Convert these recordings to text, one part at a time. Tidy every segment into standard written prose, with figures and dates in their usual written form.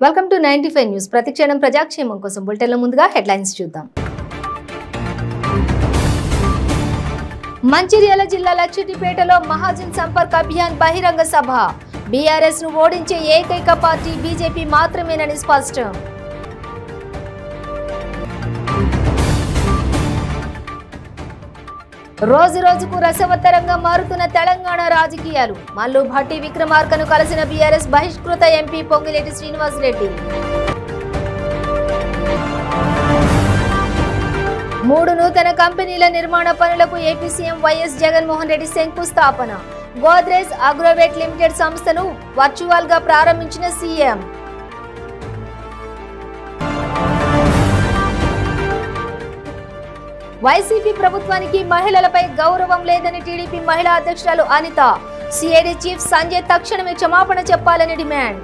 Welcome to 95 news. ప్రతిక్షణం ప్రజాక్షేమం కోసం బులెటిన్ల ముందుగా హెడ్లైన్స్ చూద్దాం. మంచిర్యాల జిల్లా లక్షటిపేటలో మహాజన్ సంపర్క్ అభియాన్ బహిరంగ సభ. బీఆర్ఎస్ ను ఓడించే ఏకైక పార్టీ బీజేపీ మాత్రమేనని స్పష్టం. రోజు రోజుకు రసవత్తరంగా మారుతున్న తెలంగాణ రాజకీయాలు. మల్లు భట్టి విక్రమార్కను కలిసిన బీఆర్ఎస్ బహిష్కృత ఎంపీ పొంగిలేటి శ్రీనివాస్ రెడ్డి. 3 నూతన కంపెనీల నిర్మాణ పనులకు AP CM YS Jaganmohan Reddy శంకుస్థాపన. గోద్రేజ్ అగ్రోవేట్ లిమిటెడ్ సంస్థను వర్చువల్ గా ప్రారంభించిన సీఎం. వైసీపీ ప్రభుత్వానికి మహిళలపై గౌరవం లేదని టీడీపీ మహిళా అధ్యక్షురాలు అనిత. సిఐడి చీఫ్ సంజయ్ తక్షణమే క్షమాపణ చెప్పాలని డిమాండ్.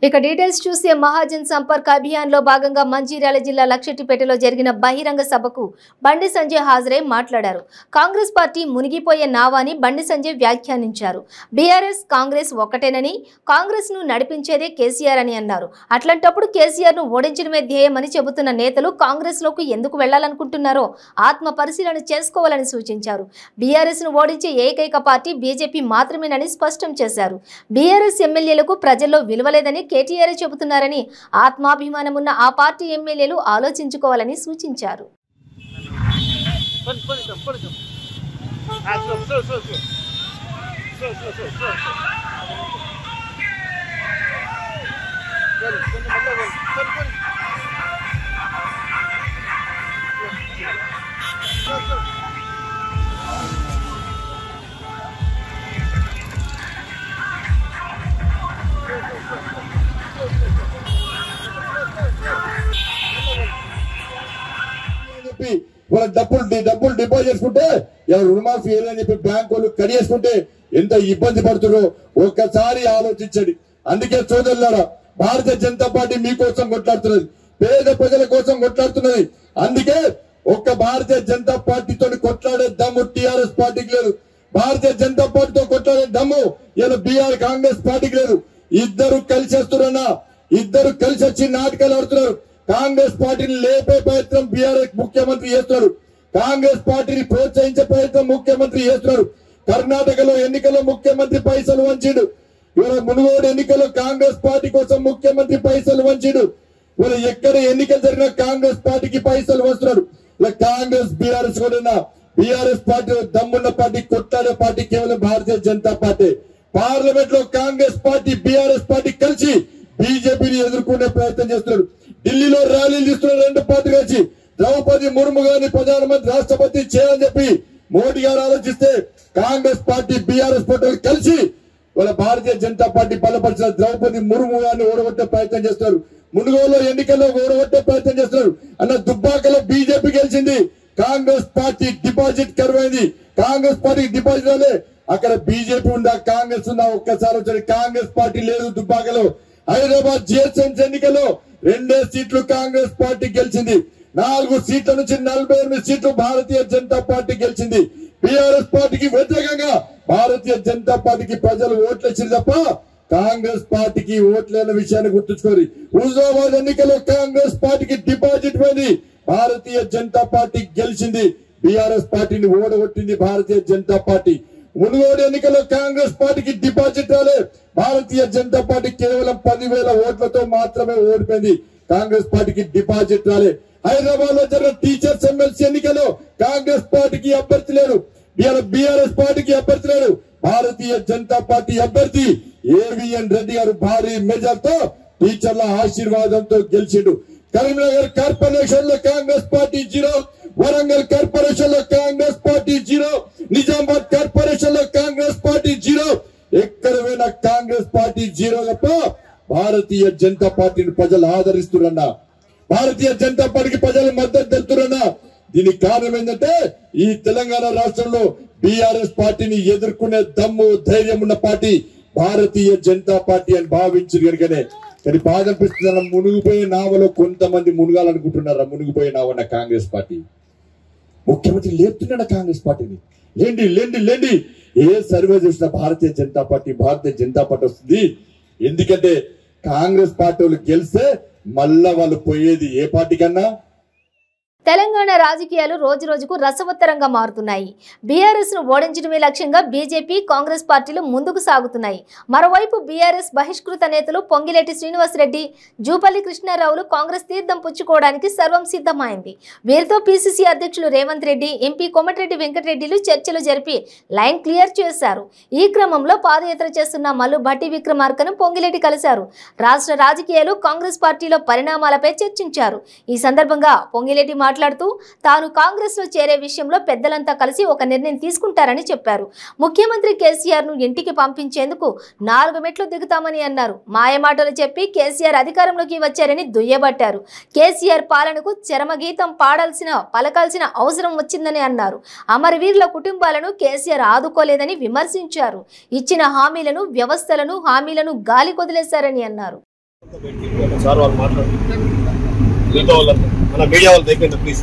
ఇక డీటెయిల్స్ చూస్తే మహాజన్ సంపర్క్ అభియాన్ లో భాగంగా మంచిర్యాల జిల్లా లక్షటిపేటలో జరిగిన బహిరంగ సభకు బండి సంజయ్ హాజరై మాట్లాడారు. కాంగ్రెస్ పార్టీ మునిగిపోయే నావాని బండి సంజయ్ వ్యాఖ్యానించారు. బీఆర్ఎస్ కాంగ్రెస్ ఒక్కటేనని, కాంగ్రెస్ ను నడిపించేదే కేసీఆర్ అని అన్నారు. అట్లాంటప్పుడు కేసీఆర్ ను ఓడించడమే ధ్యేయమని చెబుతున్న నేతలు కాంగ్రెస్ లోకి ఎందుకు వెళ్లాలనుకుంటున్నారో ఆత్మ పరిశీలన చేసుకోవాలని సూచించారు. బీఆర్ఎస్ ను ఓడించే ఏకైక పార్టీ బీజేపీ మాత్రమేనని స్పష్టం చేశారు. బీఆర్ఎస్ ఎమ్మెల్యేలకు ప్రజల్లో విలువలేదని కేటీఆర్ చెబుతున్నారని, ఆత్మాభిమానం ఉన్న ఆ పార్టీ ఎమ్మెల్యేలు ఆలోచించుకోవాలని సూచించారు. వాళ్ళ డబ్బులు డిపాజిట్ చేసుకుంటే రుణమాఫీ అని చెప్పి బ్యాంకు వాళ్ళు కడిగేసుకుంటే ఎంత ఇబ్బంది పడుతున్నారో ఒక్కసారి ఆలోచించండి. అందుకే సోదరులారా, భారతీయ జనతా పార్టీ మీకోసం కొట్లాడుతున్నది, పేద ప్రజల కోసం కొట్లాడుతున్నది. అందుకే ఒక్క భారతీయ జనతా పార్టీతో కొట్లాడే దమ్ము టీఆర్ఎస్ పార్టీకి లేదు. భారతీయ జనతా పార్టీతో కొట్లాడే దమ్ము ఇలా బీఆర్ కాంగ్రెస్ పార్టీకి లేదు. ఇద్దరు కలిసి వస్తున్నారన్నా, ఇద్దరు కలిసి వచ్చి నాటకాలు ఆడుతున్నారు. కాంగ్రెస్ పార్టీని లేపే ప్రయత్నం బీఆర్ఎస్ ముఖ్యమంత్రి చేస్తున్నారు. కాంగ్రెస్ పార్టీని ప్రోత్సహించే ప్రయత్నం ముఖ్యమంత్రి చేస్తున్నారు. కర్ణాటకలో ఎన్నికల్లో ముఖ్యమంత్రి పైసలు వంచిండు. ఇవాళ మునుగోడు ఎన్నికల్లో కాంగ్రెస్ పార్టీ కోసం ముఖ్యమంత్రి పైసలు వంచిండు. ఇవాళ ఎక్కడ ఎన్నికలు జరిగినా కాంగ్రెస్ పార్టీకి పైసలు వస్తున్నారు. ఇలా కాంగ్రెస్ బీఆర్ఎస్ కూడా బీఆర్ఎస్ పార్టీ దమ్మున్న పార్టీ, కొట్లాడే పార్టీ కేవలం భారతీయ జనతా పార్టీ. పార్లమెంట్ లో కాంగ్రెస్ పార్టీ బీఆర్ఎస్ పార్టీ కలిసి బీజేపీని ఎదుర్కొనే ప్రయత్నం చేస్తున్నారు. ఢిల్లీలో ర్యాలీలు తీస్తున్నారు రెండు పార్టీలు కలిసి. ద్రౌపది ముర్ము గారిని ప్రధానమంత్రి రాష్ట్రపతి చేయాలని చెప్పి మోడీ గారు ఆలోచిస్తే కాంగ్రెస్ పార్టీ బీఆర్ఎస్ పార్టీ కలిసి వాళ్ళ భారతీయ జనతా పార్టీ బలపరిచిన ద్రౌపది ముర్ము గారిని ఓడగొట్టే ప్రయత్నం చేస్తున్నారు. మునుగోలు ఎన్నికల్లో ఓడగొట్టే ప్రయత్నం చేస్తున్నారు. అన్న దుబ్బాకలో బీజేపీ గెలిచింది, కాంగ్రెస్ పార్టీ డిపాజిట్ కరువైంది. కాంగ్రెస్ పార్టీకి డిపాజిట్ రాలే. అక్కడ బీజేపీ ఉందా కాంగ్రెస్ ఉందా ఒక్కసారి వచ్చారు. కాంగ్రెస్ పార్టీ లేదు దుబ్బాకలో. హైదరాబాద్ జిహెచ్ఎంసీ ఎన్నికల్లో 2 సీట్లు కాంగ్రెస్ పార్టీ గెలిచింది. 4 సీట్ల నుంచి 48 సీట్లు భారతీయ జనతా పార్టీ గెలిచింది. బీఆర్ఎస్ పార్టీకి వ్యతిరేకంగా భారతీయ జనతా పార్టీకి ప్రజలు ఓట్లు ఇచ్చింది తప్ప కాంగ్రెస్ పార్టీకి ఓట్లేని విషయాన్ని గుర్తుంచుకోరు. హుజూరాబాద్ ఎన్నికల్లో కాంగ్రెస్ పార్టీకి డిపాజిట్ పోయింది, భారతీయ జనతా పార్టీ గెలిచింది. బీఆర్ఎస్ పార్టీని ఓడగొట్టింది భారతీయ జనతా పార్టీ. మునుగోడు ఎన్నికల్లో కాంగ్రెస్ పార్టీకి డిపాజిట్ రాలే, భారతీయ జనతా పార్టీ కేవలం 10,000 ఓట్లతో మాత్రమే ఓడిపోయింది. కాంగ్రెస్ పార్టీకి డిపాజిట్ రాలే. హైదరాబాద్ లో జరిగిన టీచర్స్ ఎమ్మెల్సీ ఎన్నికల్లో కాంగ్రెస్ పార్టీకి అభ్యర్థి లేరు, బీఆర్ఎస్ పార్టీకి అభ్యర్థి లేరు. భారతీయ జనతా పార్టీ అభ్యర్థి ఏవిఎన్ రెడ్డి గారు భారీ మెజార్ తో టీచర్ల ఆశీర్వాదంతో గెలిచిండు. కరీంనగర్ కార్పొరేషన్ లో కాంగ్రెస్ పార్టీ 0, వరంగల్ కార్పొరేషన్ లో కాంగ్రెస్ పార్టీ 0, నిజామాబాద్ కార్పొరేషన్ లో కాంగ్రెస్ పార్టీ 0. ఎక్కడ పోయినా కాంగ్రెస్ పార్టీ 0 తప్ప భారతీయ జనతా పార్టీని ప్రజలు ఆదరిస్తున్నా, భారతీయ జనతా పార్టీకి ప్రజలు మద్దతు తెలుపుతున్నా. దీనికి కారణం ఏంటంటే ఈ తెలంగాణ రాష్ట్రంలో బీఆర్ఎస్ పార్టీని ఎదుర్కొనే దమ్ము ధైర్యం ఉన్న పార్టీ భారతీయ జనతా పార్టీ అని భావించారు కనుకనే. కానీ బాధ అనిపిస్తున్న మునిగిపోయే నావలో కొంతమంది మునగాలనుకుంటున్నారా? మునిగిపోయే నావన్న కాంగ్రెస్ పార్టీ ముఖ్యమంత్రి లేపుతున్నాడు కాంగ్రెస్ పార్టీని. లేండి లేండి లేండి. ఏ సర్వే చూసినా భారతీయ జనతా పార్టీ వస్తుంది. ఎందుకంటే కాంగ్రెస్ పార్టీ వాళ్ళు గెలిస్తే మళ్ళా వాళ్ళు పోయేది ఏ పార్టీ కన్నా. తెలంగాణ రాజకీయాలు రోజురోజుకు రసవత్తరంగా మారుతున్నాయి. బీఆర్ఎస్ ను ఓడించడమే లక్ష్యంగా బీజేపీ, కాంగ్రెస్ పార్టీలు ముందుకు సాగుతున్నాయి. మరోవైపు బీఆర్ఎస్ బహిష్కృత నేతలు పొంగిలేటి శ్రీనివాసరెడ్డి, జూపల్లి కృష్ణారావులు కాంగ్రెస్ తీర్థం పుచ్చుకోవడానికి సర్వం సిద్ధమైంది. వీరితో పీసీసీ అధ్యక్షులు రేవంత్ రెడ్డి, ఎంపీ కోమటిరెడ్డి వెంకటరెడ్డిలు చర్చలు జరిపి లైన్ క్లియర్ చేశారు. ఈ క్రమంలో పాదయాత్ర చేస్తున్న మల్లు భట్టి విక్రమార్కను పొంగిలేటి కలిశారు. రాష్ట్ర రాజకీయాలు, కాంగ్రెస్ పార్టీలో పరిణామాలపై చర్చించారు. ఈ సందర్భంగా పొంగిలేటి మాట్లాడుతూ తాను కాంగ్రెస్ లో చేరే విషయంలో పెద్దలంతా కలిసి ఒక నిర్ణయం తీసుకుంటారని చెప్పారు. ముఖ్యమంత్రి కేసీఆర్ ను ఇంటికి పంపించేందుకు 4 మెట్లు దిగుతామని అన్నారు. మాయమాటలు చెప్పి కేసీఆర్ అధికారంలోకి వచ్చారని దుయ్యబట్టారు. కేసీఆర్ పాలనకు చరమగీతం పలకాల్సిన అవసరం వచ్చిందని అన్నారు. అమరవీరుల కుటుంబాలను కేసీఆర్ ఆదుకోలేదని విమర్శించారు. ఇచ్చిన హామీలను గాలి కొదిలేశారని అన్నారు. మీడియా వాళ్ళు దగ్గర ప్లీజ్.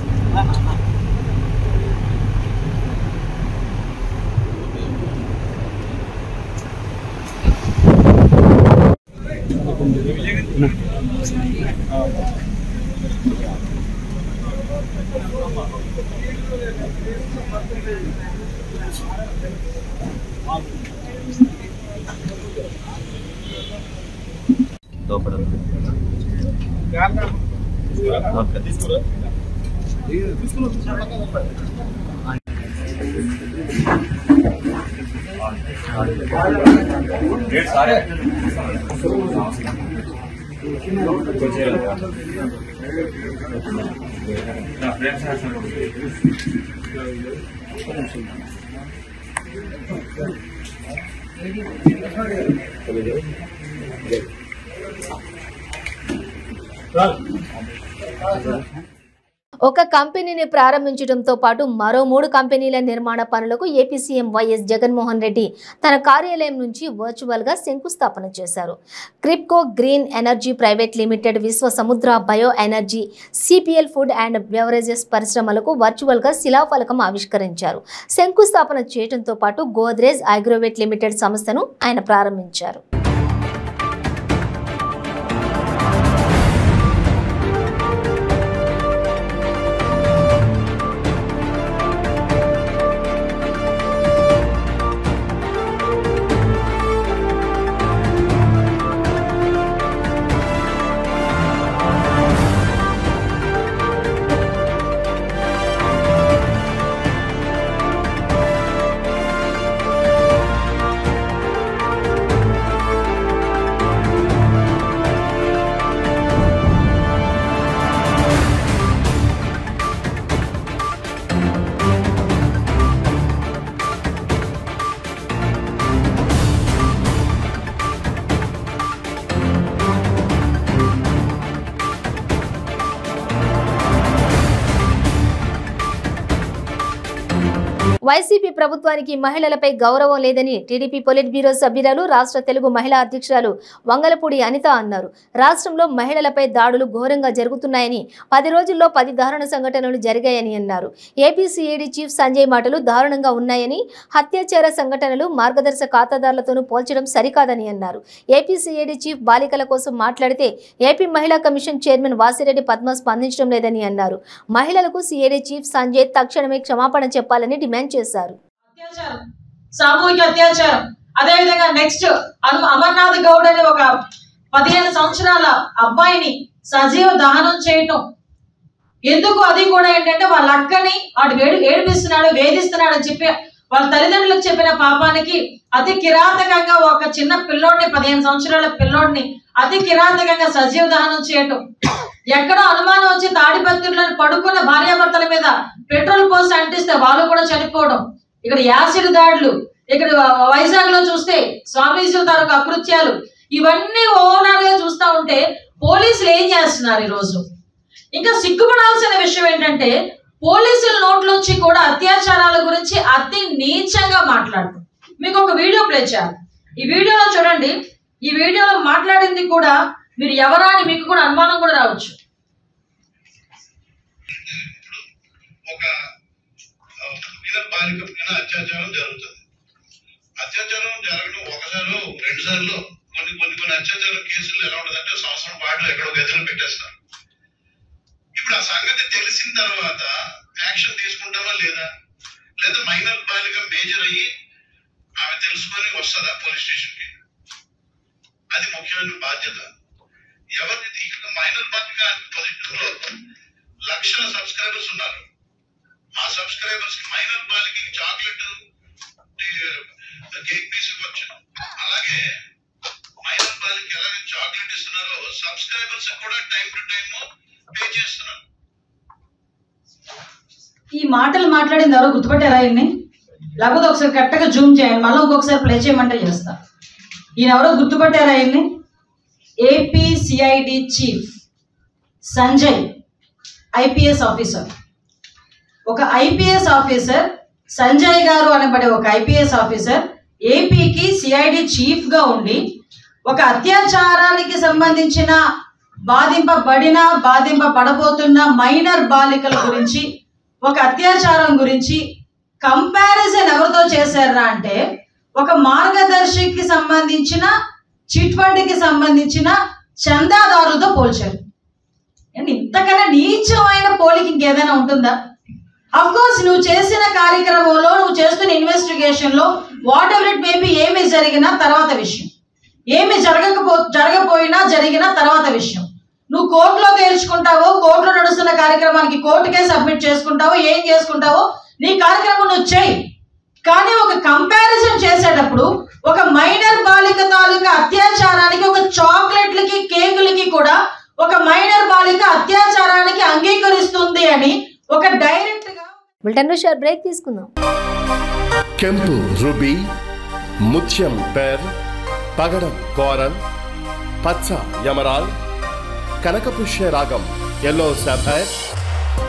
ఒక కంపెనీని ప్రారంభించడంతో పాటు మరో 3 కంపెనీల నిర్మాణ పనులకు AP CM YS Jaganmohan Reddy తన కార్యాలయం నుంచి వర్చువల్ గా శంకుస్థాపన చేశారు. KRIBHCO green energy private limited, విశ్వ సముద్ర bio energy, CPL food and beverages పరిశ్రమలకు వర్చువల్ గా శిలాఫలకం ఆవిష్కరించారు. శంకుస్థాపన చేయడంతో పాటు గోద్రేజ్ అగ్రోవేట్ లిమిటెడ్ సంస్థను ఆయన ప్రారంభించారు. వైసీపీ ప్రభుత్వానికి మహిళలపై గౌరవం లేదని టీడీపీ పొలిట్ బ్యూరో సభ్యురాలు, రాష్ట్ర తెలుగు మహిళా అధ్యక్షురాలు వంగలపూడి అనిత అన్నారు. రాష్ట్రంలో మహిళలపై దాడులు ఘోరంగా జరుగుతున్నాయని, 10 రోజుల్లో 10 దారుణ సంఘటనలు జరిగాయని అన్నారు. ఏపీ సిఐడి చీఫ్ సంజయ్ మాటలు దారుణంగా ఉన్నాయని, అత్యాచార సంఘటనలు మార్గదర్శక ఖాతాదారులతోనూ పోల్చడం సరికాదని అన్నారు. ఏపీ సిఐడి చీఫ్ బాలికల కోసం మాట్లాడితే ఏపీ మహిళా కమిషన్ చైర్మన్ వాసిరెడ్డి పద్మ స్పందించడం లేదని అన్నారు. మహిళలకు సిఐడి చీఫ్ సంజయ్ తక్షణమే క్షమాపణ చెప్పాలని డిమాండ్ చేశారు. సామూహిక అత్యాచారం, అదేవిధంగా నెక్స్ట్ అమర్నాథ్ గౌడ్ అనే ఒక 15 సంవత్సరాల అబ్బాయిని సజీవ దహనం చేయటం ఎందుకు? అది కూడా ఏంటంటే వాళ్ళ అక్కని వాడు ఏడిపిస్తున్నాడు, వేధిస్తున్నాడు అని చెప్పి వాళ్ళ తల్లిదండ్రులకు చెప్పిన పాపానికి అతి కిరాతకంగా ఒక చిన్న పిల్లోడిని, 15 సంవత్సరాల పిల్లోడిని అతి కిరాతకంగా సజీవ దహనం చేయటం. ఎక్కడో అనుమానం వచ్చి తాడిపత్రులను పడుకున్న భార్యాభర్తల మీద పెట్రోల్ పోసి అంటిస్తే వాళ్ళు కూడా చనిపోవడం. ఇక్కడ యాసిడ్ దాడులు, ఇక్కడ వైజాగ్ లో చూస్తే స్వామీజీల తాలూకు అకృత్యాలు, ఇవన్నీ ఓవరాల్ గా చూస్తా ఉంటే పోలీసులు ఏం చేస్తున్నారు ఈరోజు? ఇంకా సిగ్గుపడాల్సిన విషయం ఏంటంటే పోలీసుల నోట్లోంచి కూడా అత్యాచారాల గురించి అతి నీచంగా మాట్లాడుతారు. మీకు ఒక వీడియో ప్లే చేయాలి. ఈ వీడియోలో చూడండి. ఈ వీడియోలో మాట్లాడింది కూడా మీరు ఎవరా అని మీకు కూడా అనుమానం కూడా రావచ్చు. అత్యాచారం జరుగుతుంది. అత్యాచారం జరగడం ఒకసారి 2 సార్లు కొన్ని అత్యాచార కేసులు ఎలా ఉంటదంటే సంవత్సరం పాటు ఎక్కడో గదిలో పెట్టేస్తారు. ఇప్పుడు ఆ సంగతి తెలిసిన తర్వాత యాక్షన్ తీసుకుంటావా లేదా మైనర్ బాలిక మేజర్ అయ్యి ఆమె తెలుసుకొని వస్తుందా పోలీస్ స్టేషన్ కి? అది ముఖ్యమైన బాధ్యత. ఎవరిని ఇక్కడ మైనర్ బాలిక పొజిషన్ లో లక్షల సబ్స్క్రైబర్స్ ఉన్నారు. ఆ సబ్స్క్రైబర్స్ కి మైనర్ బాలిక చాక్లెట్ కేక్ పీస్ ఇవ్వచ్చు. అలాగే మైనర్ బాలిక ఎలాగే చాక్లెట్ ఇస్తున్నారో సబ్స్క్రైబర్స్ కూడా టైం టు టైం పే చేస్తున్నారు. ఈ మాటలు మాట్లాడింది ఎవరో గుర్తుపట్టారా? ఈయన్ని లేకపోతే ఒకసారి కరెక్ట్గా జూమ్ చేయండి, మళ్ళీ ఇంకొకసారి ప్లే చేయమంటే చేస్తా. ఈయన ఎవరో గుర్తుపట్టారా? ఈయన్ని AP CID chief Sanjay, IPS officer. ఒక ఐపీఎస్ ఆఫీసర్ సంజయ్ గారు అనబడే ఒక ఐపీఎస్ ఆఫీసర్ ఏపీకి సిఐడి చీఫ్ గా ఉండి ఒక అత్యాచారానికి సంబంధించిన బాధింపబడబోతున్న మైనర్ బాలికల గురించి, ఒక అత్యాచారం గురించి కంపారిజన్ ఎవరితో చేశారా అంటే ఒక మార్గదర్శికి సంబంధించిన చిట్ ఫండ్కి సంబంధించిన చందాదారులతో పోల్చారు. ఇంతకన్నా నీచమైన పోలిక ఇంకేదైనా ఉంటుందా? అఫ్ కోర్స్ నువ్వు చేసిన కార్యక్రమంలో, నువ్వు చేస్తున్న ఇన్వెస్టిగేషన్ లో వాట్ ఎవర్ ఇట్ మేబీ ఏమి జరిగినా తర్వాత విషయం, ఏమి జరగపోయినా జరిగిన తర్వాత విషయం. నువ్వు కోర్టులో తేల్చుకుంటావో, కోర్టులో నడుస్తున్న కార్యక్రమానికి కోర్టుకే సబ్మిట్ చేసుకుంటావో, ఏం చేసుకుంటావో నీ కార్యక్రమం నువ్వు చేయి. కానీ ఒక కంపారిజన్ చేసేటప్పుడు ఒక మైనర్ బాలిక తాలూకా అత్యాచారానికి, ఒక చాక్లెట్లకి కేకులకి కూడా ఒక మైనర్ బాలిక అత్యాచారానికి అంగీకరిస్తుంది అని ఒక డైరెక్ట్ గా బులెటిన్ షార్ట్ బ్రేక్ తీసుకుందాం. ಕೆಂಪು ರುಬಿ, ಮುತ್ಯಂ ಪೇರ್, పగడం కోరల్, పచ్చ ఎమరాల్, కనకపుష్య రాగం ఎల్లో సఫైర్,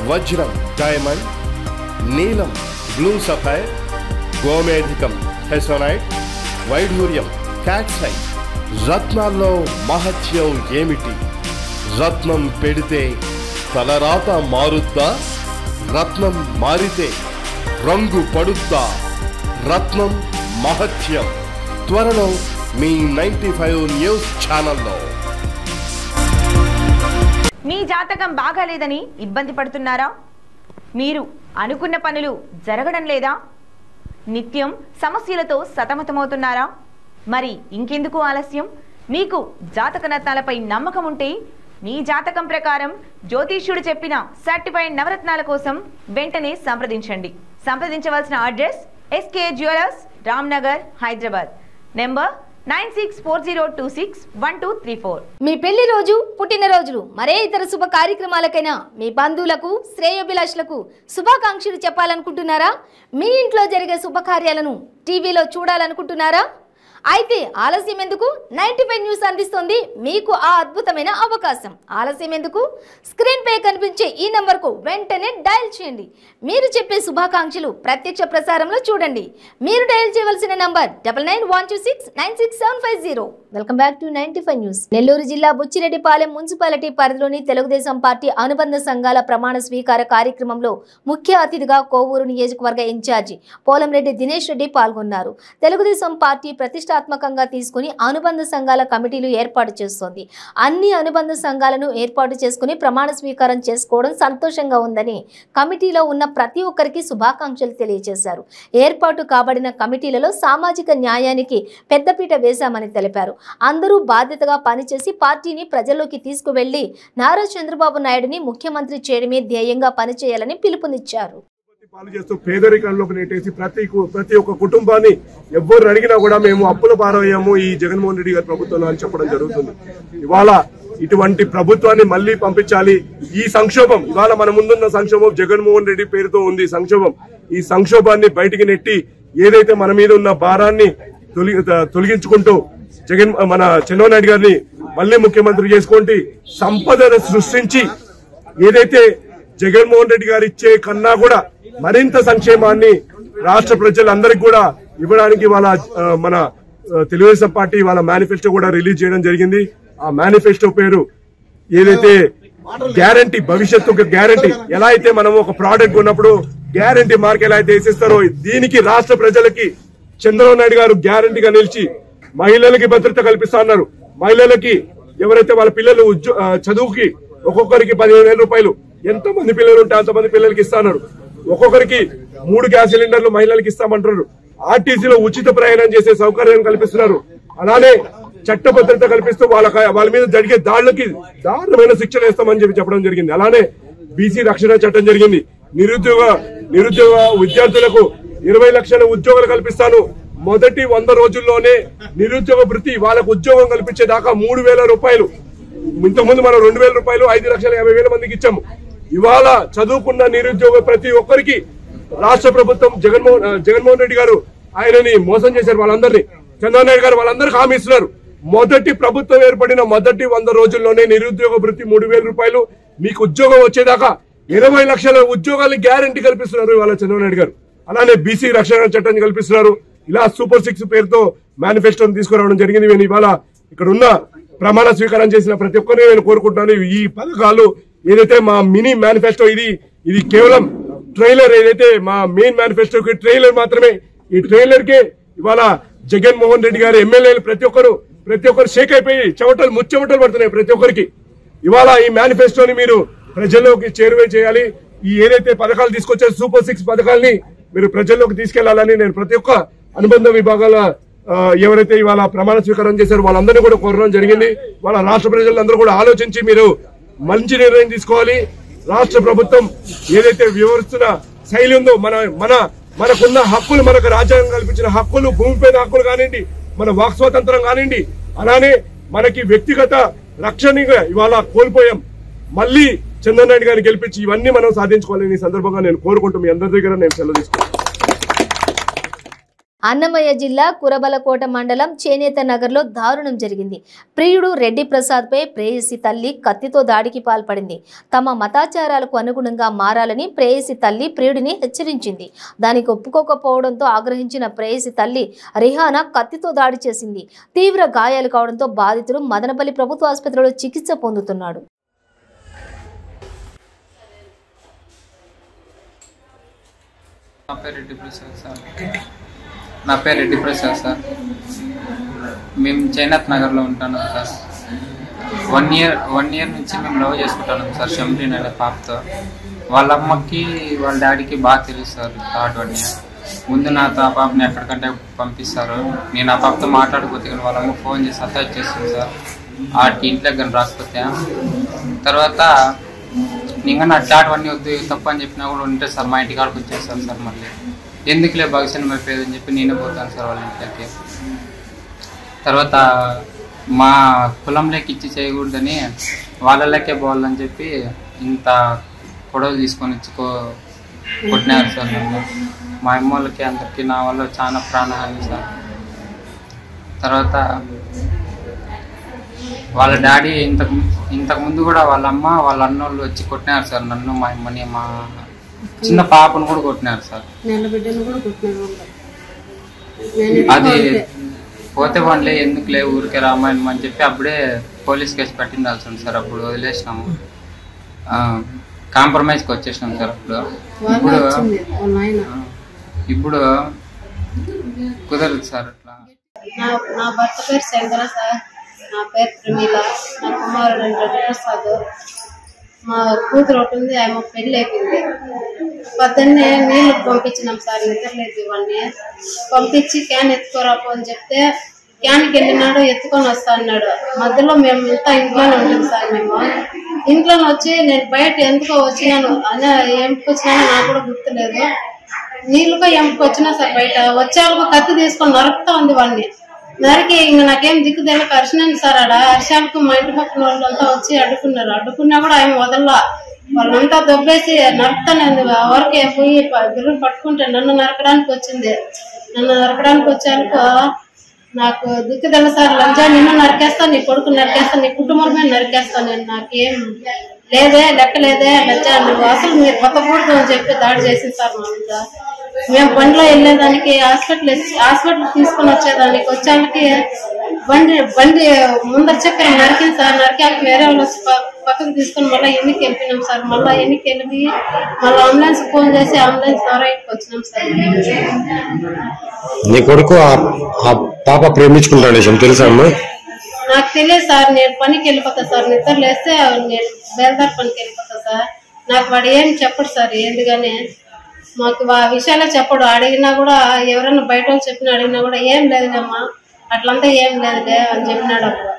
వజ్రం డైమండ్, నీలం బ్లూ సఫైర్, గోమేధికం హెసోనైట్, వైఢూర్యం క్యాట్సైట్. రత్నాల్లో మహత్యం ఏమిటి? రత్నం పెడితే తలరాత మారుద్దా? రత్నం మారితే రంగు పడుద్దా? రత్నం మహత్యం త్వరలో మీ 95 న్యూస్ ఛానల్లో. మీ జాతకం బాగాలేదని ఇబ్బంది పడుతున్నారా? మీరు అనుకున్న పనులు జరగడం లేదా? నిత్యం సమస్యలతో సతమతమవుతున్నారా? మరి ఇంకెందుకు ఆలస్యం? మీకు జాతక రత్నాలపై నమ్మకం ఉంటే మీ జాతకం ప్రకారం జ్యోతిష్యుడు చెప్పిన సర్టిఫైడ్ నవరత్నాల కోసం వెంటనే సంప్రదించవలసిన address SK jewellers, Ramnagar, Hyderabad. Number 9640261234. మీ పెళ్లి రోజు, పుట్టినరోజులు, మరే ఇతర శుభ కార్యక్రమాలకైనా మీ బంధువులకు, శ్రేయోభిలాషులకు శుభాకాంక్షలు చెప్పాలనుకుంటున్నారా? మీ ఇంట్లో జరిగే శుభకార్యాలను టీవీలో చూడాలనుకుంటున్నారా? అయితే ఆలస్యం ఎందుకు? 95 న్యూస్ అందిస్తుంది మీకు ఆ అద్భుతమైన అవకాశం. ఆలస్యం ఎందుకు? స్క్రీన్ పై కనిపించే ఈ నంబర్కు వెంటనే డయల్ చేయండి. మీరు చెప్పే శుభాకాంక్షలు ప్రత్యక్ష ప్రసారంలో చూడండి. మీరు డయల్ చేయవలసిన number 9912696750. Welcome back to 95 news. Nellore జిల్లా బుచ్చిరెడ్డిపాలెం మున్సిపాలిటీ పరిధిలోని తెలుగుదేశం పార్టీ అనుబంధ సంఘాల ప్రమాణ స్వీకార కార్యక్రమంలో ముఖ్య అతిథిగా కోవూరు నియోజకవర్గ ఇన్ఛార్జి పోలంరెడ్డి దినేష్ రెడ్డి పాల్గొన్నారు. తెలుగుదేశం పార్టీ ప్రతిష్టాత్మకంగా తీసుకుని అనుబంధ సంఘాల కమిటీలు ఏర్పాటు చేస్తోంది. అన్ని అనుబంధ సంఘాలను ఏర్పాటు చేసుకుని ప్రమాణ స్వీకారం చేసుకోవడం సంతోషంగా ఉందని కమిటీలో ఉన్న ప్రతి ఒక్కరికి శుభాకాంక్షలు తెలియజేశారు. ఏర్పాటు కాబడిన కమిటీలలో సామాజిక న్యాయానికి పెద్దపీట వేశామని తెలిపారు. అందరూ బాధ్యతగా పనిచేసి పార్టీని ప్రజల్లోకి తీసుకువెళ్లి నారా చంద్రబాబు నాయుడుని ముఖ్యమంత్రి చేయడమే ధ్యేయంగా పనిచేయాలని పిలుపునిచ్చారు. పేదరికంలోకి నెట్టేసి ప్రతి ఒక్క కుటుంబాన్ని ఎవరు అడిగినా కూడా మేము అప్పుల పారయ్యాము ఈ జగన్మోహన్ రెడ్డి గారి ప్రభుత్వంలో అని చెప్పడం జరుగుతుంది. ఇవాళ ఇటువంటి ప్రభుత్వాన్ని మళ్లీ పంపించాలి. ఈ సంక్షోభం, ఇవాళ మన ముందున్న సంక్షోభం జగన్మోహన్ రెడ్డి పేరుతో ఉంది సంక్షోభం. ఈ సంక్షోభాన్ని బయటికి నెట్టి ఏదైతే మన మీద ఉన్న భారాన్ని తొలగించుకుంటూ మన చంద్రబాబు నాయుడు గారిని మళ్లీ ముఖ్యమంత్రి చేసుకుంటే సంపదను సృష్టించి ఏదైతే జగన్మోహన్ రెడ్డి గారు ఇచ్చే కన్నా కూడా మరింత సంక్షేమాన్ని రాష్ట్ర ప్రజలందరికీ కూడా ఇవ్వడానికి వాళ్ళ మన తెలుగుదేశం పార్టీ వాళ్ళ మేనిఫెస్టో కూడా రిలీజ్ చేయడం జరిగింది. ఆ మేనిఫెస్టో పేరు ఏదైతే గ్యారంటీ, భవిష్యత్తు గ్యారంటీ, ఎలా అయితే మనం ఒక ప్రోడక్ట్ కొన్నప్పుడు గ్యారంటీ మార్క్ ఎలా అయితే వేసిస్తారో దీనికి రాష్ట్ర ప్రజలకి చంద్రబాబు నాయుడు గారు గ్యారంటీగా నిలిచి మహిళలకి భద్రత కల్పిస్తా అన్నారు. మహిళలకి ఎవరైతే వాళ్ళ పిల్లలు చదువుకి ఒక్కొక్కరికి 15,000 రూపాయలు, ఎంతమంది పిల్లలు ఉంటే అంతమంది పిల్లలకి ఇస్తా అన్నారు. ఒక్కొక్కరికి 3 గ్యాస్ సిలిండర్లు మహిళలకు ఇస్తామంటున్నారు. ఆర్టీసీలో ఉచిత ప్రయాణం చేసే సౌకర్యం కల్పిస్తున్నారు. అలానే చట్ట భద్రత కల్పిస్తూ వాళ్ళ మీద జరిగే దాడులకి దారుణమైన శిక్షణ వేస్తామని చెప్పడం జరిగింది. అలానే బీసీ రక్షణ చట్టం జరిగింది. నిరుద్యోగ విద్యార్థులకు 20 లక్షల ఉద్యోగాలు కల్పిస్తాను. మొదటి 100 రోజుల్లోనే నిరుద్యోగ భృతి వాళ్ళకు ఉద్యోగం కల్పించేదాకా 3,000 రూపాయలు. ఇంతకుముందు మనం 2,000 రూపాయలు 5,50,000 మందికి ఇచ్చాము. ఇవాళ చదువుకున్న నిరుద్యోగ ప్రతి ఒక్కరికి రాష్ట్ర ప్రభుత్వం జగన్మోహన్ రెడ్డి గారు ఆయనని మోసం చేశారు. వాళ్ళందరినీ చంద్రబాబు నాయుడు గారు వాళ్ళందరికీ హామీ ఇస్తున్నారు. మొదటి ప్రభుత్వం ఏర్పడిన మొదటి 100 రోజుల్లోనే నిరుద్యోగ భృతి 3,000 రూపాయలు, మీకు ఉద్యోగం వచ్చేదాకా 20 లక్షల ఉద్యోగాలు గ్యారంటీ కల్పిస్తున్నారు ఇవాళ చంద్రబాబు నాయుడు గారు. అలానే బీసీ రక్షణ చట్టాన్ని కల్పిస్తున్నారు. ఇలా సూపర్ 6 పేరుతో మేనిఫెస్టోని తీసుకురావడం జరిగింది. నేను ఇవాళ ఇక్కడ ఉన్న ప్రమాణ స్వీకారం చేసిన ప్రతి ఒక్కరిని నేను కోరుకుంటున్నాను. ఈ పథకాలు ఏదైతే మా మినీ మేనిఫెస్టో, ఇది కేవలం ట్రైలర్. ఏదైతే మా మెయిన్ మేనిఫెస్టోకి ట్రైలర్ మాత్రమే. ఈ ట్రైలర్ కే ఇవాళ జగన్మోహన్ రెడ్డి గారు ఎమ్మెల్యేలు ప్రతి ఒక్కరు షేక్ అయిపోయి ముచ్చెమటలు పడుతున్నాయి ప్రతి ఒక్కరికి. ఇవాళ ఈ మేనిఫెస్టోని మీరు ప్రజల్లోకి చేరువే చేయాలి. ఈ ఏదైతే పథకాలు తీసుకొచ్చే సూపర్ 6 పథకాలని మీరు ప్రజల్లోకి తీసుకెళ్లాలని నేను ప్రతి ఒక్క అనుబంధ విభాగాల ఎవరైతే ఇవాళ ప్రమాణ స్వీకారం చేశారో వాళ్ళందరినీ కూడా కోరడం జరిగింది. వాళ్ళ రాష్ట్ర ప్రజలందరూ కూడా ఆలోచించి మీరు మంచి నిర్ణయం తీసుకోవాలి. రాష్ట్ర ప్రభుత్వం ఏదైతే వివరిస్తున్న శైలి ఉందో మనకున్న హక్కులు, మనకు రాజ్యాంగం కల్పించిన హక్కులు, భూమిపైన హక్కులు కానివ్వండి, మన వాక్ స్వాతంత్రం కానివ్వండి, అలానే మనకి వ్యక్తిగత రక్షణగా ఇవాళ కోల్పోయాం. మళ్ళీ చంద్రబాబు నాయుడు గారిని గెలిపించి ఇవన్నీ మనం సాధించుకోవాలని ఈ సందర్భంగా నేను కోరుకుంటూ మీ అందరి దగ్గర నేను సెలవు తీసుకుంటాను. అన్నమయ్య జిల్లా కురబలకోట మండలం చేనేత నగర్లో దారుణం జరిగింది. ప్రియుడు రెడ్డి ప్రసాద్ పై ప్రేయసి తల్లి కత్తితో దాడికి పాల్పడింది. తమ మతాచారాలకు అనుగుణంగా మారాలని ప్రేయసి తల్లి ప్రియుడిని హెచ్చరించింది. దానికి ఒప్పుకోకపోవడంతో ఆగ్రహించిన ప్రేయసి తల్లి రిహానా కత్తితో దాడి చేసింది. తీవ్ర గాయాలు కావడంతో బాధితుడు మదనపల్లి ప్రభుత్వ ఆసుపత్రిలో చికిత్స పొందుతున్నాడు. నా పేరు రెడ్డి ప్రసాద్ సార్. మేము జైనాథ్ నగర్లో ఉంటాను సార్. 1 ఇయర్ నుంచి మేము లవ్ చేసుకుంటాను సార్ షమ్రీన్ అనే పాపతో. వాళ్ళ అమ్మకి వాళ్ళ డాడీకి బాగా తెలుసు సార్. థర్డ్ 1 ఇయర్ ముందు నాతో ఆ పాపని ఎక్కడికంటే పంపిస్తారు. నేను ఆ పాపతో మాట్లాడకపోతే కానీ వాళ్ళ అమ్మ ఫోన్ చేసి అటాచ్ చేస్తుంది సార్. ఆడికి ఇంట్లోకి కానీ రాకపోతే తర్వాత ఇంకా నా థర్డ్ 1 వద్దు తప్పు అని చెప్పినా కూడా ఉంటే సార్ మా ఇంటి కాడికి వచ్చేస్తాను సార్. మళ్ళీ ఎందుకులే భవిష్యత్తు అయిపోయేదని చెప్పి నేనే పోతాను సార్ వాళ్ళ ఇంట్లోకి. తర్వాత మా కులంలోకి ఇచ్చి చేయకూడదని వాళ్ళకే పోవాలని చెప్పి ఇంత గొడవలు తీసుకొని వచ్చి కొట్టినారు సార్ నన్ను. మా అమ్మ వాళ్ళకి అందరికీ నా వల్ల చాలా ప్రాణహాని సార్. తర్వాత వాళ్ళ డాడీ ఇంతకుముందు కూడా వాళ్ళ అమ్మ వాళ్ళ అన్నోళ్ళు వచ్చి కొట్టినారు సార్ నన్ను, మా అమ్మని, మా చిన్న పాపను కూడా కొట్టినారు సార్. అది పోతే వాళ్ళే ఎందుకులే ఊరికే రామాయణం అని చెప్పి అప్పుడే పోలీస్ కేసు పెట్టిండాల్సింది సార్. అప్పుడు వదిలేసినాము, కాంప్రమైజ్కి వచ్చేసినాం సార్. ఇప్పుడు కుదరదు సార్ అట్లా. నా భర్త పేరు శంకర సార్. నా పేరు ప్రమీల. నా కుమారుడు రెడ్డి ప్రసాద్. మా కూతురు ఒకటి ఉంది, ఆమె పెళ్ళి అయిపోయింది. పొద్దున్నే నీళ్ళు పంపించినాం సార్. నిద్రలేదు ఇవన్నీ పంపించి క్యాన్ ఎత్తుకోరాపు అని చెప్తే క్యాన్కి వెళ్ళినాడు, ఎత్తుకొని వస్తా అన్నాడు. మధ్యలో మేము ఇంట్లోనే ఉంటాం సార్. మేము ఇంట్లోనే వచ్చి నేను బయట ఎందుకో వచ్చినాను అని ఎంపికి వచ్చినానో నాకు కూడా గుర్తులేదు. నీళ్ళుకో ఎంపికి వచ్చినా సార్ బయట వచ్చేళ్ళకు కత్తి తీసుకొని నరుకుతా ఉంది వాడిని. నరికి ఇంక నాకేం దిక్కు తెలియక అరిచినాను సార్. ఆడ అరిశాలకు మా ఇంటి పక్కన వాళ్ళంతా వచ్చి అడ్డుకున్నారు. అడ్డుకున్నా కూడా ఆయన వదల్లా. వాళ్ళంతా దొబ్బేసి నరుకుతానే ఉంది. వరకే పోయి బిర్రును పట్టుకుంటే నన్ను నరకడానికి వచ్చింది. నన్ను నరకడానికి వచ్చేందుకు నాకు దిక్కు తెల్ల సార్. లంజా నిన్ను నరికేస్తాను, నీ కొడుకు నరికేస్తాను, నీ కుటుంబమే నరికేస్తాను. నేను నాకేం లేదే లెక్క లేదే లంజా నువ్వు అసలు మీరు బతకూడదు అని చెప్పి దాడి చేసింది సార్ మా మీద. మేము బండిలో వెళ్ళేదానికి హాస్పిటల్ తీసుకొని వచ్చేదానికి వచ్చేళ్ళకి బండి ముందర చక్కెర నరికింది సార్. నరికాక వేరే వాళ్ళు వచ్చి పక్కకు తీసుకొని మళ్ళీ ఎన్నికి వెళ్ళిపోయినాం సార్. మళ్ళీ ఎన్నికి వెళ్ళి మళ్ళీ అంబులెన్స్ ఫోన్ చేసి అంబులెన్స్ ద్వారా ఇంటికి వచ్చినాం సార్. నీ కొడుకు ఆ పాప ప్రేమించుకుంటాడు తెలుసా అమ్మా? నాకు తెలియదు సార్. నేను పనికి వెళ్ళిపోతా సార్. నిద్ర లేస్తే నేను బేల్దార్ పనికి వెళ్ళిపోతా సార్. నాకు వాడు ఏం చెప్పడు సార్. ఎందుకని మాకు ఆ విషయాలే చెప్పడు. అడిగినా కూడా ఎవరైనా బయట వాళ్ళు చెప్పిన అడిగినా కూడా ఏం లేదులేమ్మా అట్లంతా ఏం లేదులే అని చెప్పినాడు. అప్పుడు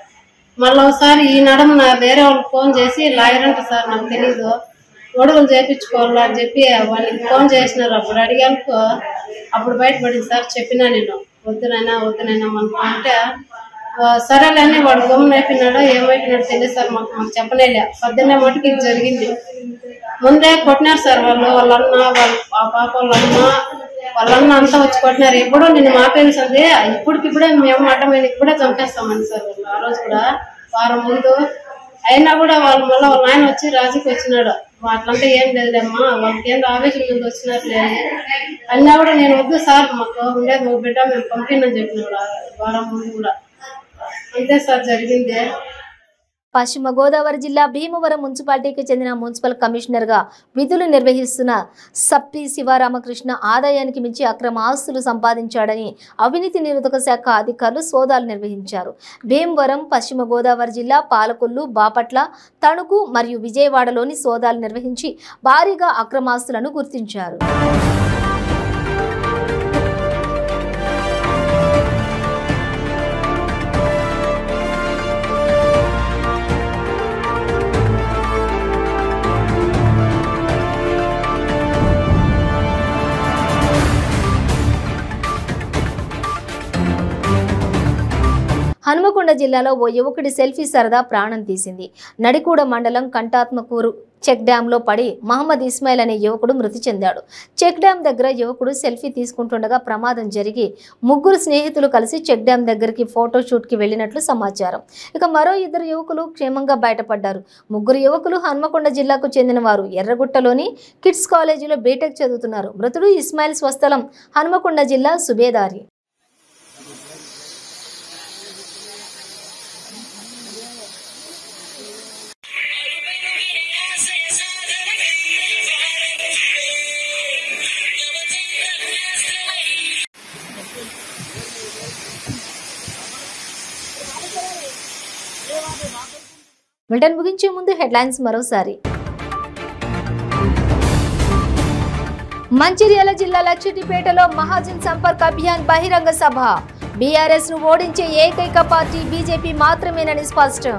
మళ్ళీ ఒకసారి ఈ నడమ వేరే వాళ్ళకి ఫోన్ చేసి లాయర్ అంట సార్ నాకు తెలీదు గొడవలు చేయించుకోవాలి అని చెప్పి వాళ్ళకి ఫోన్ చేసినారు. అప్పుడు అడిగానుకో అప్పుడు బయటపడింది సార్. చెప్పినా నేను వద్దునైనా అనుకుంటే సరేలేని వాడు గమ్మున అయిపోయినాడో ఏమైపోయినాడో తెలియదు సార్. మాకు చెప్పలేలే. 18 మటుకు ఇది జరిగింది. ముందే కొట్టినారు సార్ వాళ్ళ అన్న ఆ పాప వాళ్ళ అన్న అంతా వచ్చి కొట్టినారు. ఎప్పుడో నిన్ను మాపేసింది ఇప్పుడే మేము అడ్డమైన ఇప్పుడే చంపేస్తామని సార్ వాళ్ళు. ఆ రోజు కూడా వారం ముందు అయినా కూడా వాళ్ళు మళ్ళీ వాళ్ళ ఆయన వచ్చి రాజీకి వచ్చినాడు. అట్లంతా ఏం లేదులేమ్మా వాళ్ళకి ఏం ఆవేశం ముందు వచ్చినారు లేదు అయినా కూడా నేను వద్దు సార్ మాకు ఉండేది మా బిడ్డ మేము పంపిణని చెప్పినాడు. వారం ముందు కూడా అంతే సార్ జరిగింది. పశ్చిమ గోదావరి జిల్లా భీమవరం మున్సిపాలిటీకి చెందిన మున్సిపల్ కమిషనర్గా విధులు నిర్వహిస్తున్న సప్పి శివరామకృష్ణ ఆదాయానికి మించి అక్రమ ఆస్తులు సంపాదించాడని అవినీతి నిరోధక శాఖ అధికారులు సోదాలు నిర్వహించారు. భీమవరం, పశ్చిమ గోదావరి జిల్లా పాలకొల్లు, బాపట్ల, తణుకు మరియు విజయవాడలోని సోదాలు నిర్వహించి భారీగా అక్రమాస్తులను గుర్తించారు. హనుమకొండ జిల్లాలో ఓ యువకుడి సెల్ఫీ సరదా ప్రాణం తీసింది. నడికూడ మండలం కంటాత్మకూరు చెక్ డ్యాంలో పడి మహమ్మద్ ఇస్మాయిల్ అనే యువకుడు మృతి చెందాడు. చెక్ డ్యాం దగ్గర యువకుడు సెల్ఫీ తీసుకుంటుండగా ప్రమాదం జరిగి ముగ్గురు స్నేహితులు కలిసి చెక్ డ్యాం దగ్గరికి ఫోటోషూట్కి వెళ్లినట్లు సమాచారం. ఇక మరో 2 యువకులు క్షేమంగా బయటపడ్డారు. ముగ్గురు యువకులు హనుమకొండ జిల్లాకు చెందిన వారు. ఎర్రగుట్టలోని కిడ్స్ కాలేజీలో బీటెక్ చదువుతున్నారు. మృతుడు ఇస్మాయిల్ స్వస్థలం హనుమకొండ జిల్లా సుబేదారి. బులెటిన్ ముగించే ముందు హెడ్లైన్స్ మరోసారి. మంచిర్యాల జిల్లా లక్షటిపేటలో మహాజన్ సంపర్క్ అభియాన్ బహిరంగ సభ. బీఆర్ఎస్ ను ఓడించే ఏకైక పార్టీ బీజేపీ మాత్రమేనని స్పష్టం.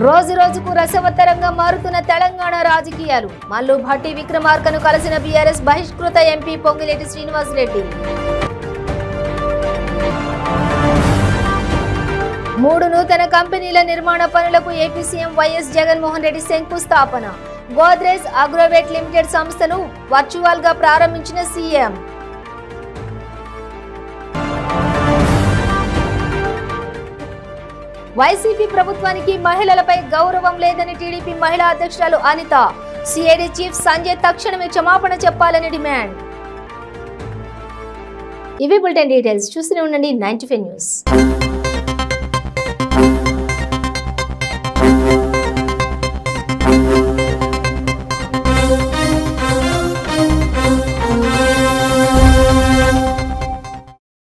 రోజు రోజుకు రసవత్తరంగా మారుతున్న తెలంగాణ రాజకీయాలు. మల్లు భట్టి విక్రమార్కను కలిసిన బీఆర్ఎస్ బహిష్కృత ఎంపీ పొంగిలేటి శ్రీనివాస్ రెడ్డి. 3 నూతన కంపెనీల నిర్మాణ పనులకు AP CM YS Jaganmohan Reddy శంకుస్థాపన. గోద్రేజ్ అగ్రోవేట్ లిమిటెడ్ సంస్థను వర్చువల్ గా ప్రారంభించిన సీఎం. వైసీపీ ప్రభుత్వానికి మహిళలపై గౌరవం లేదని టీడీపీ మహిళా అధ్యక్షురాలు అనిత. సిఐడి చీఫ్ సంజయ్ తక్షణమే క్షమాపణ చెప్పాలని డిమాండ్. ఇవి బులెటిన్ డీటెయిల్స్. చూస్తూనే ఉండండి 95 న్యూస్.